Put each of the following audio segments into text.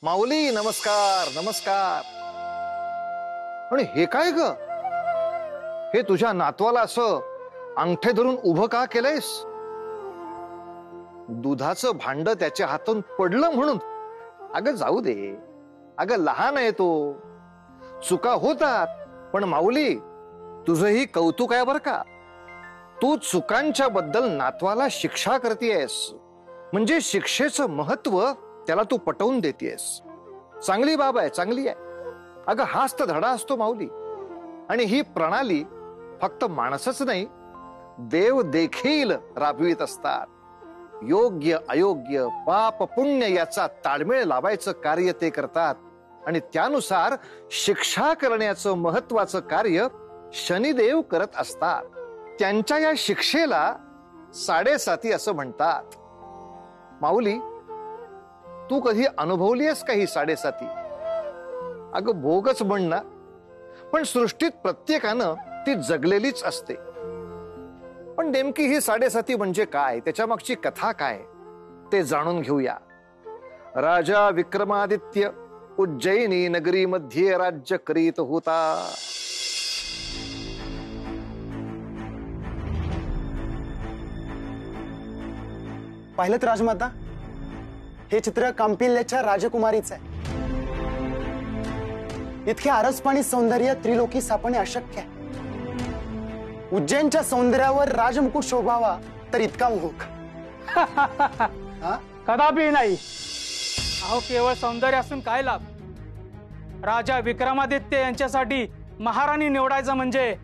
माऊली नमस्कार नमस्कार. आणि हे काय ग, हे तुझ्या नातवाला असं अंगठे धरून उभं का केलंयस? दुधाचं भांड त्याच्या हातून पडलं म्हणून? अगं जाऊ दे, अगं लहान आहे तो, चुका होतात. पण माऊली तुझंही कौतुक आहे बर का. तू चुकांच्या बद्दल नातवाला शिक्षा करतेयस, म्हणजे शिक्षेचं महत्व त्याला तू पटवून देतेयस. चांगली बाब आहे, चांगली आहे. अगं हाच तर धडा असतो माऊली. आणि ही प्रणाली फक्त माणसच नाही, देव देखील राबवित असतात. योग्य अयोग्य पाप पुण्य याचा ताळमेळ लावायचं कार्य ते करतात. आणि त्यानुसार शिक्षा करण्याचं महत्वाचं कार्य शनिदेव करत असतात. त्यांच्या या शिक्षेला 7.5 असं म्हणतात. माऊली तू कधी अनुभवली आहेस का ही 7.5? अगं भोगच म्हण ना, पण सृष्टीत प्रत्येकानं ती जगलेलीच असते. पण नेमकी ही 7.5 म्हणजे काय, त्याच्या मागची कथा काय ते जाणून घेऊया. राजा विक्रमादित्य उज्जैनी नगरी मध्ये राज्य करीत होता. पाहिलं राजमाता, हे चित्र कांपिल्याच्या राजकुमारीचं आहे. इतके आरसपाणी सौंदर्य त्रिलोकी सापडणे अशक्य आहे. उज्जैनच्या सौंदर्यावर राजमुकुट शोभावा तर इतका मोह कदापि नाही. अहो केवळ सौंदर्य असून काय लाभ? राजा विक्रमादित्य यांच्यासाठी महाराणी निवडायचं म्हणजे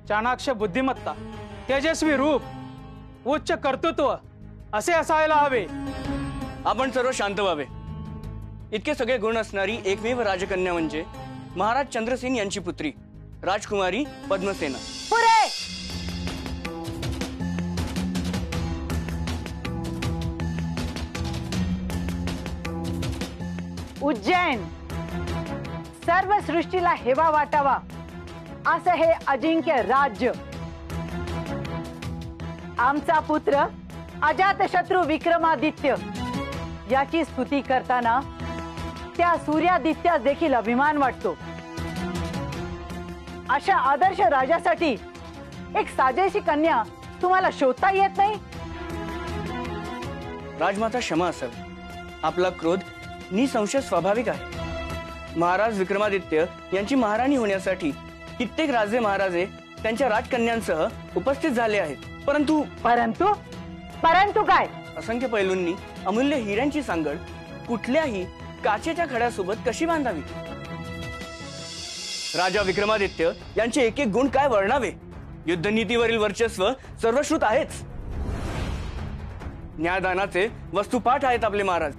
चाणाक्ष बुद्धिमत्ता, तेजस्वी रूप, उच्च कर्तृत्व असे असायला हवे. आपण सर्व शांत व्हावे. इतके सगळे गुण असणारी एकमेव राजकन्या म्हणजे महाराज चंद्रसेन यांची पुत्री राजकुमारी पद्मसेना. पुरे उज्जैन सर्व सृष्टीला हेवा वाटावा असं हे अजिंक्य राज्य. आमचा पुत्र अजातशत्रू विक्रमादित्य याची स्तुती करताना त्या सूर्यादित्यास देखील अभिमान वाटतो. अशा आदर्श राजासाठी एक साजेशी कन्या तुम्हाला शोधता येत नाही? राजमाता क्षमा असावी. आपला क्रोध निसंशय स्वाभाविक आहे. महाराज विक्रमादित्य यांची महाराणी होण्यासाठी कित्येक राजे महाराजे त्यांच्या राजकन्यांसह उपस्थित झाले आहेत. परंतु परंतु परंतु काय? असंख्य पैलूंनी अमूल्य हिऱ्यांची सांगड कुठल्याही काचेच्या खड्यासोबत कशी बांधावी? राजा विक्रमादित्य यांचे एक एक गुण काय वर्णावे? युद्धनीतीवरील वर्चस्व सर्वश्रुत आहेच. न्यायदानाचे वस्तुपाठ आहेत आपले महाराज.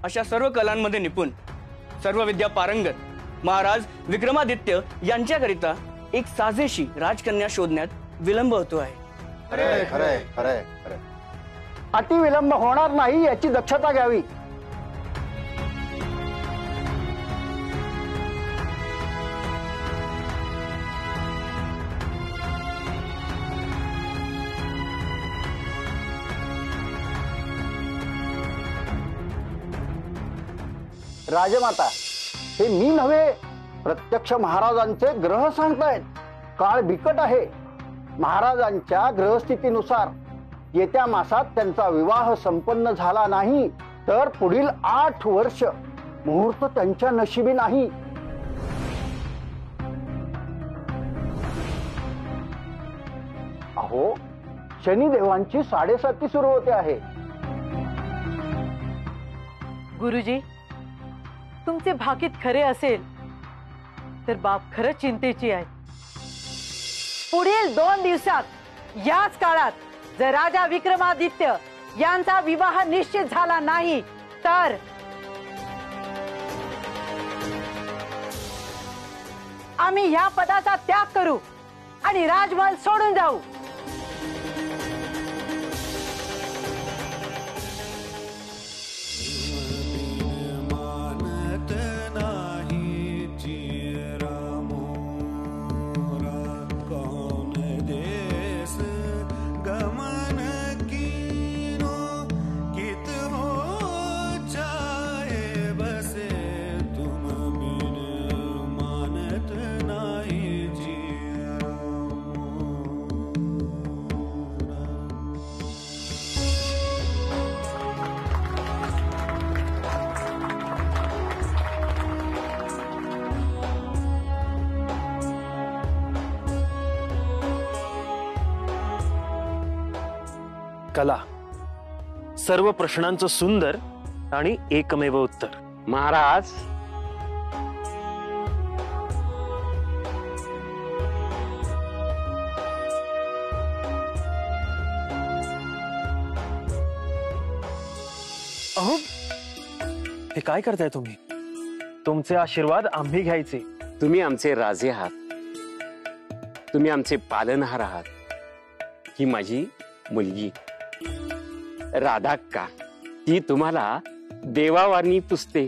अशा सर्व कलांमध्ये निपुण, सर्व विद्या पारंगत महाराज विक्रमादित्य यांच्याकरिता एक साजेशी राजकन्या शोधण्यात विलंब होतो आहे. खरंय खरंय खरंय खरंय. अति विलंब होणार नाही याची दक्षता घ्यावी. राजमाता, हे मी नव्हे, प्रत्यक्ष महाराजांचे ग्रह सांगतायत. काळ बिकट आहे. महाराजांच्या ग्रहस्थितीनुसार येत्या मासात त्यांचा विवाह संपन्न झाला नाही तर पुढील 8 वर्ष मुहूर्त त्यांच्या नशिबी नाही. अहो, शनिदेवांची 7.5 सुरू होते आहे. गुरुजी, तुमचे भाकीत खरे असेल तर बाप खरंच चिंतेची आहे. पुढील 2 दिवसात याच काळात जर राजा विक्रमादित्य यांचा विवाह निश्चित झाला नाही तर आम्ही ह्या पदाचा त्याग करू आणि राजमहल सोडून जाऊ. कला, सर्व प्रश्नांचं सुंदर आणि एकमेव उत्तर. महाराज, अहो, हे काय करताय तुम्ही? तुमचे आशीर्वाद आम्ही घ्यायचे. तुम्ही आमचे राजे आहात, तुम्ही आमचे पालनहार आहात. ही माझी मुलगी राधाक्का, ती तुम्हाला देवावानी पुजते.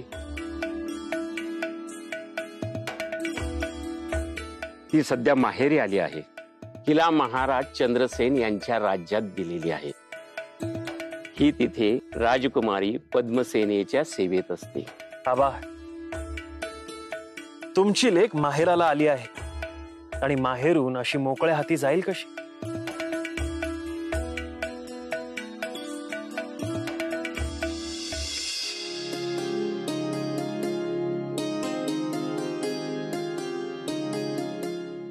ती सध्या माहेरी आली आहे. हिला महाराज चंद्रसेन यांच्या राज्यात दिलेली आहे. ही तिथे राजकुमारी पद्मसेनेच्या सेवेत असते. बाबा, तुमची लेक माहेराला आली आहे आणि माहेरून अशी मोकळ्या हाती जाईल कशी?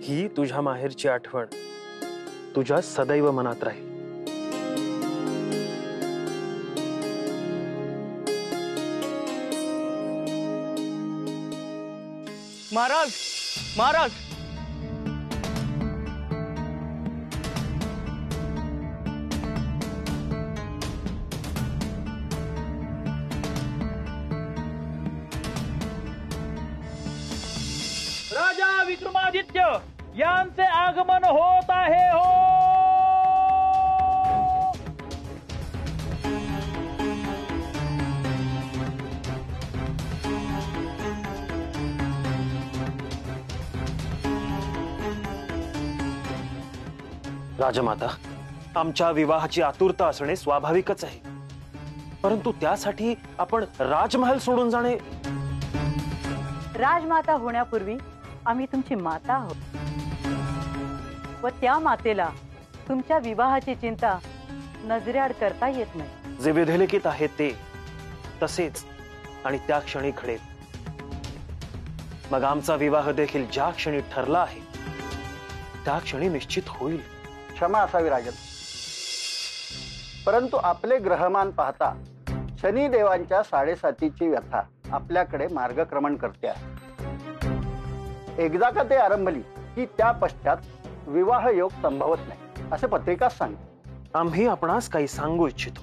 ही तुझ्या माहेरची आठवण तुझ्या सदैव मनात राहील. महाराज, महाराज, राजा विक्रमादित्य यांचे आगमन होत आहे. हो, राजमाता, आमच्या विवाहाची आतुरता असणे स्वाभाविकच आहे, परंतु त्यासाठी आपण राजमहल सोडून जाणे. राजमाता होण्यापूर्वी आम्ही तुमची माता आहोत व त्या मातेला तुमच्या विवाहाची चिंता नजरेआड करता येत नाही. जे विधिलिखित आहे ते तसेच आणि त्या क्षणी घडेल. मग आमचा विवाह देखील ज्या क्षणी ठरला आहे त्या क्षणी निश्चित होईल. क्षमा असावी राजन, परंतु आपले ग्रहमान पाहता शनिदेवांच्या 7.5ची व्यथा आपल्याकडे मार्गक्रमण करते आहे. एकदा का ते आरंभली की त्या पश्चात विवाह योग संभवत नाही असे पत्रिकाच सांगते. आम्ही आपणास काही सांगू इच्छितो.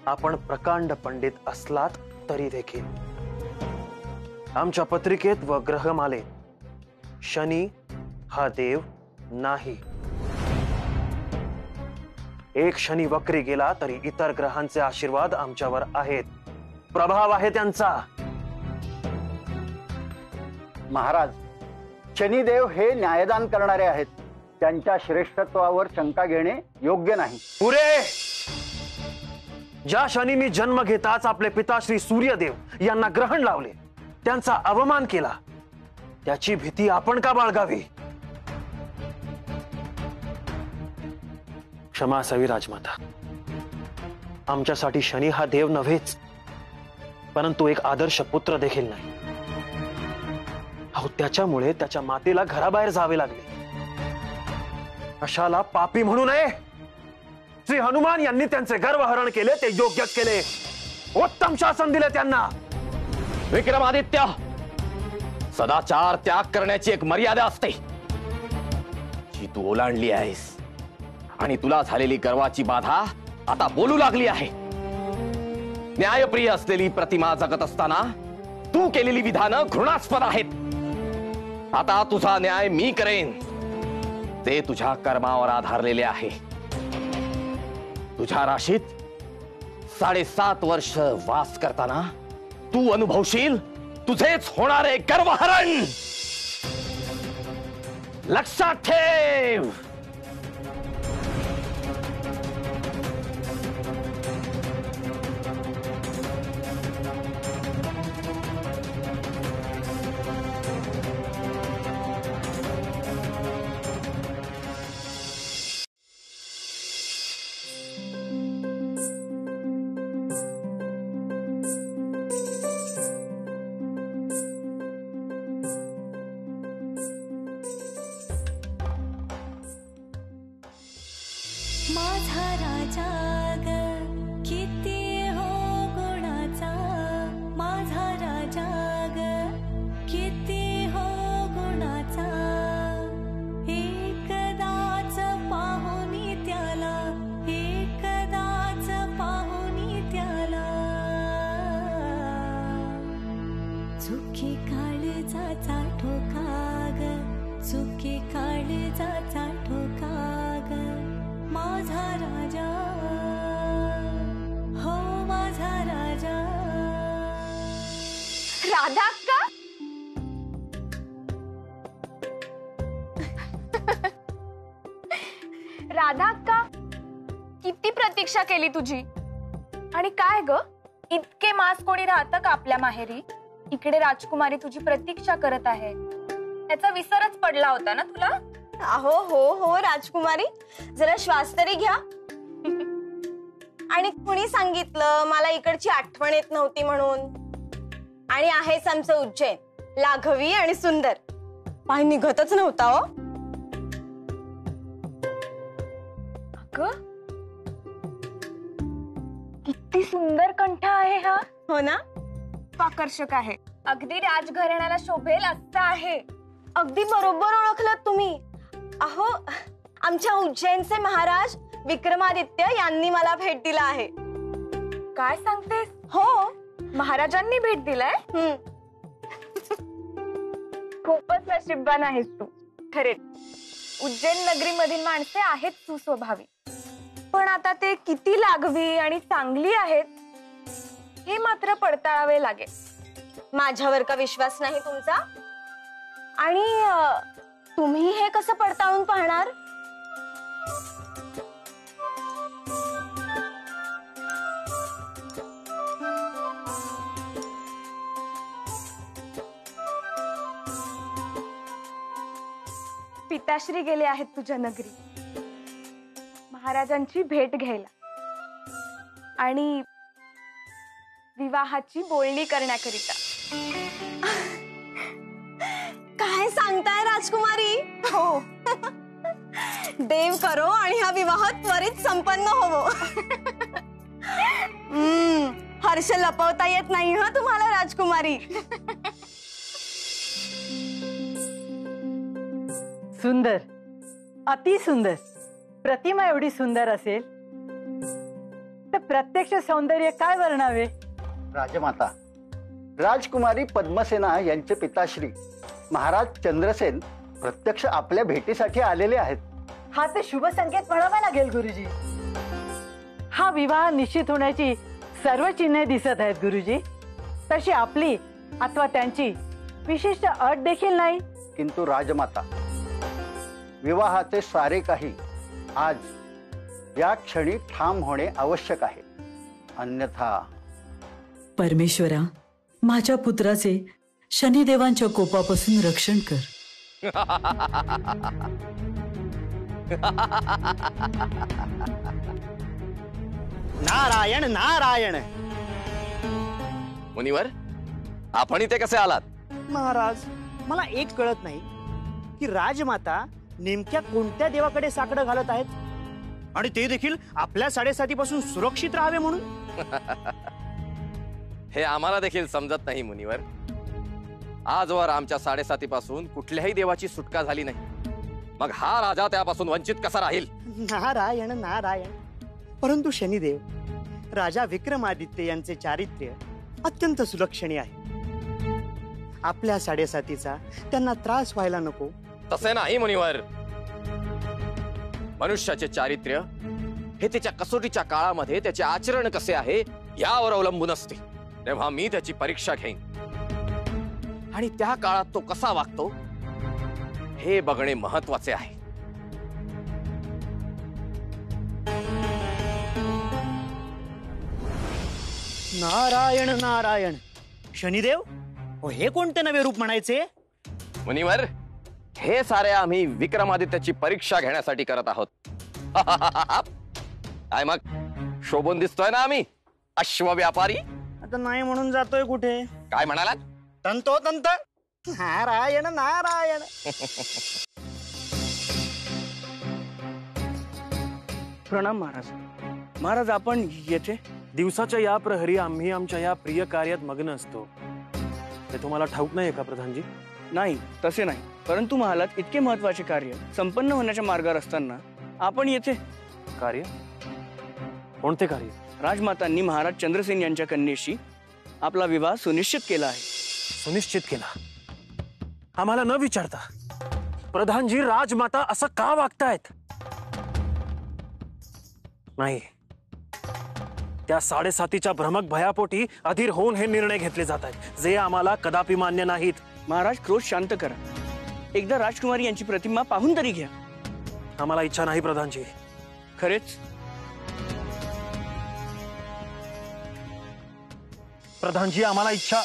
आपण प्रकांड पंडित असलात तरी देखील आमच्या पत्रिकेत व ग्रहमालेत शनी हा देव नाही. एक शनी वक्री गेला तरी इतर ग्रहांचे आशीर्वाद आमच्यावर आहेत, प्रभाव आहे त्यांचा. महाराज, शनिदेव हे न्यायदान करणारे आहेत. त्यांच्या श्रेष्ठत्वावर शंका घेणे योग्य नाही. पुरे! ज्या शनींनी जन्म घेताच आपले पिता श्री सूर्यदेव यांना ग्रहण लावले, त्यांचा अवमान केला, त्याची भीती आपण का बाळगावी? क्षमा असावी राजमाता. आमच्यासाठी शनी हा देव नव्हेच, परंतु एक आदर्श पुत्र देखील नाही. अहो, त्याच्यामुळे त्याच्या मातेला घराबाहेर जावे लागले. अशाला पापी म्हणू नये. श्री हनुमान यांनी त्यांचे गर्वहरण केले, ते योग्यच केले. उत्तम शासन दिले त्यांना. विक्रमादित्य, सदाचार त्याग करण्याची एक मर्यादा असते, जी तू ओलांडली आहेस. आणि तुला झालेली गर्वाची बाधा आता बोलू लागली आहे. न्यायप्रिय असलेली प्रतिमा जगत असताना तू केलेली विधानं घृणास्पद आहेत. आता तुझा न्याय मी करेन. ते तुझ्या कर्मावर आधारलेले आहे. तुझ्या राशीत 7.5 वर्ष वास करताना तू अनुभवशील तुझेच होणारे गर्वहरण. लक्षात ठेव. माझा राजा ग किती हो गुणाचा, माझा राजा ग किती हो गुणाचा, एकदाच पाहुनी त्याला, एकदाच पाहुनी त्याला, चुकी काळजाचा ठोका ग, चुकी काळजाचा ठोका ग, माझा राजा हो माझा राजा. राधा अक्का, राधा अक्का, किती प्रतीक्षा केली तुझी. आणि काय ग, इतके मास कोणी राहतं का आपल्या माहेरी. इकडे राजकुमारी तुझी प्रतीक्षा करत आहे, त्याचा विसरच पडला होता ना तुला. अहो हो हो राजकुमारी, जरा श्वास तरी घ्या. आणि कुणी सांगितलं मला इकडची आठवण येत नव्हती म्हणून. आणि आहेच आमचं उज्जैन, लाघवी आणि सुंदर, पाय निघतच नव्हता हो. अगं, किती सुंदर कंठ आहे हा. हो ना, आकर्षक आहे, अगदी राजघराण्याला शोभेल असं आहे. अगदी बरोबर ओळखलं तुम्ही. अहो, आमच्या उज्जैनचे महाराज विक्रमादित्य यांनी मला भेट दिला आहे. काय सांगतेस. हो, महाराजांनी भेट दिलाय. खूपच नशीबवान आहेस तू. खरे उज्जैन नगरी मधील माणसे आहेत सुस्वभावी, पण आता ते किती लाघवी आणि चांगली आहेत हे मात्र पडताळावे लागेल. माझ्यावर का विश्वास नाही तुमचा. आणि तुम्ही हे कसं पडताळून पाहणार. पिताश्री गेले आहेत तुझ्या नगरी महाराजांची भेट घ्यायला आणि विवाहाची बोलणी करण्याकरिता. काय सांगताय राजकुमारी. हो, देव करो आणि हा विवाह त्वरित संपन्न होवो. हर्ष लपवता येत नाही हा तुम्हाला राजकुमारी. सुंदर, अति सुंदर. प्रतिमा एवढी सुंदर असेल तर प्रत्यक्ष सौंदर्य काय वर्णावे. राजमाता, राजकुमारी पद्मसेना यांचे पिताश्री महाराज चंद्रसेन प्रत्यक्ष आपल्या भेटीसाठी आलेले आहेत. हा तर शुभ संकेत म्हणावा लागेल गुरुजी. हा विवाह निश्चित होण्याची सर्व चिन्हे दिसत आहेत गुरुजी. तशी आपली अथवा त्यांची विशिष्ट अट देखील नाही. किंतु राजमाता, विवाहाचे सारे काही आज या क्षणी ठाम होणे आवश्यक आहे. अन्यथा परमेश्वरा, माझ्या पुत्राचे शनिदेवांच्या कोपापासून रक्षण कर. नारायण नारायण. मुनिवर, आपण इथे कसे आलात. महाराज, मला एक कळत नाही की राजमाता नेमक्या कोणत्या देवाकडे साकडं घालत आहेत, आणि ते देखील आपल्या साडेसातीपासून सुरक्षित राहावे म्हणून. हे आम्हाला देखील समजत नाही मुनिवर. आजवर आमच्या साडेसातीपासून कुठल्याही देवाची सुटका झाली नाही, मग हा राजा त्यापासून वंचित कसा राहील. नारायण नारायण. परंतु शनिदेव, राजा विक्रमादित्य यांचे चारित्र्य अत्यंत सुलक्षणी आहे. आपल्या साडेसातीचा त्यांना त्रास व्हायला नको. तसे नाही मुनिवर. मनुष्याचे चारित्र्य हे त्याच्या कसोटीच्या काळामध्ये त्याचे आचरण कसे आहे यावर अवलंबून असते. तेव्हा मी त्याची परीक्षा घेईन आणि त्या काळात तो कसा वागतो हे बघणे महत्वाचे आहे. नारायण नारायण. शनिदेव, हे कोणते नवे रूप म्हणायचे. मुनिवर, हे सारे आम्ही विक्रमादित्याची परीक्षा घेण्यासाठी करत आहोत. काय मग शोभून दिसतोय ना आम्ही अश्व व्यापारी. आता नाही म्हणून जातोय कुठे. काय म्हणालात. तंतोतंत. नारायण नारायण. प्रणाम महाराज. महाराज आपण येथे दिवसाच्या या प्रहरी आम्ही आमच्या या प्रिय कार्यात मग्न असतो. ते तुम्हाला ठाऊक नाही का प्रधानजी? नाही, तसे नाही. परंतु महालात इतके महत्वाचे कार्य संपन्न होण्याच्या मार्गावर असताना आपण येथे कार्य? कोणते कार्य? राजमातांनी महाराज चंद्रसेन यांच्या कन्येशी आपला विवाह सुनिश्चित केला आहे. सुनिश्चित केला? आम्हाला न विचारता? प्रधानजी, राजमाता असं का वागतायत? नाही, त्या 7.5च्या भ्रमक भयापोटी अधीर होऊन हे निर्णय घेतले जात आहेत, जे आम्हाला कदापि मान्य नाहीत. महाराज, क्रोध शांत करा. एकदा राजकुमारी यांची प्रतिमा पाहून तरी घ्या. आम्हाला इच्छा नाही प्रधानजी. खरेच? प्रधानजी, आम्हाला इच्छा.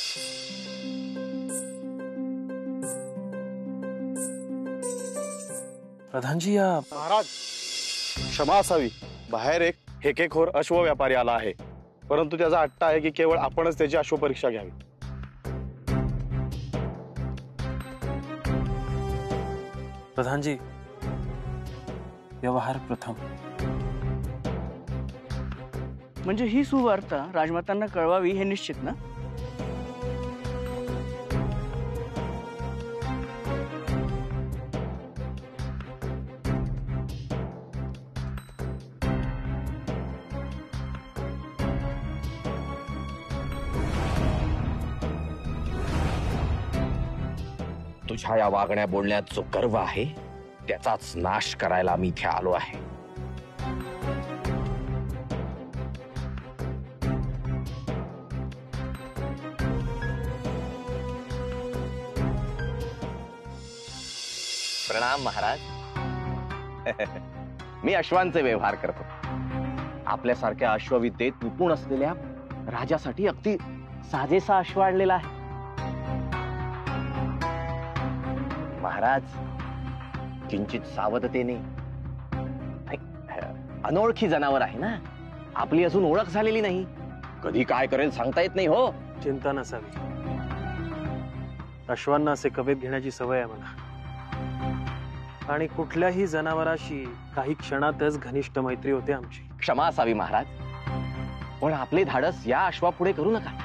प्रधानजी, या महाराज, क्षमा असावी. बाहेर एक हेकेखोर अश्व व्यापारी आला आहे, परंतु त्याचा हट्टा आहे की केवळ आपणच त्याची अश्व परीक्षा घ्यावी. प्रधानजी, व्यवहार प्रथम. म्हणजे ही सुवार्ता राजमातांना कळवावी हे निश्चित ना? तुझ्या या वागण्या बोलण्यात जो गर्व आहे त्याचाच नाश करायला मी इथे आलो आहे. प्रणाम महाराज. मी अश्वांचे व्यवहार करतो. आपल्यासारख्या अश्वविद्येत निपुण असलेल्या राजासाठी अगदी साजेसा अश्व आणलेला आहे. महाराज, किंचित सावधतेने. अनोळखी जनावर आहे ना, आपली अजून ओळख झालेली नाही. कधी काय करेल सांगता येत नाही. हो, चिंता नसावी. अश्वांना असे कवेत घेण्याची सवय आहे मला, आणि कुठल्याही जनावराशी काही क्षणातच घनिष्ठ मैत्री होते आमची. क्षमा असावी महाराज, पण आपले धाडस या अश्वापुढे करू नका.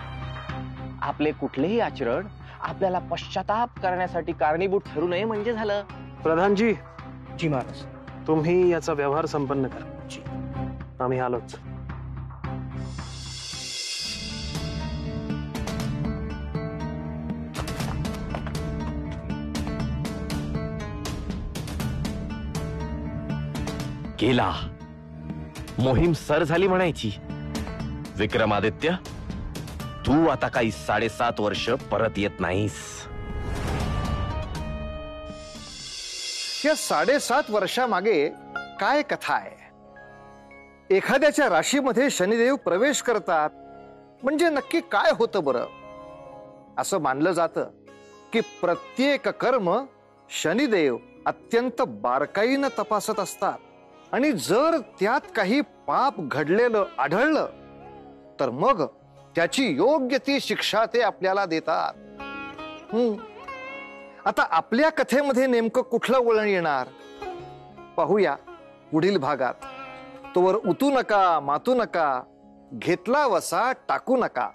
आपले कुठलेही आचरण आपल्याला पश्चाताप करण्यासाठी कारणीभूत ठरू नये म्हणजे झालं. प्रधानजी. जी महाराज. तुम्ही याचा व्यवहार संपन्न करा. जी. आम्ही आलोच. गेला. मोहीम सर झाली म्हणायची. विक्रमादित्य, तू आता काही 7.5 वर्ष परत येत नाहीस. या 7.5 वर्षामागे काय कथा आहे? एखाद्याच्या राशीमध्ये शनिदेव प्रवेश करतात म्हणजे नक्की काय होतं बरं? असं मानलं जातं की प्रत्येक कर्म शनिदेव अत्यंत बारकाईनं तपासत असतात, आणि जर त्यात काही पाप घडलेलं आढळलं तर मग त्याची योग्य ती शिक्षा ते आपल्याला देतात. आता आपल्या कथेमध्ये नेमकं कुठलं वळण येणार पाहूया पुढील भागात. तोवर उतू नका, मातू नका, घेतला वसा टाकू नका.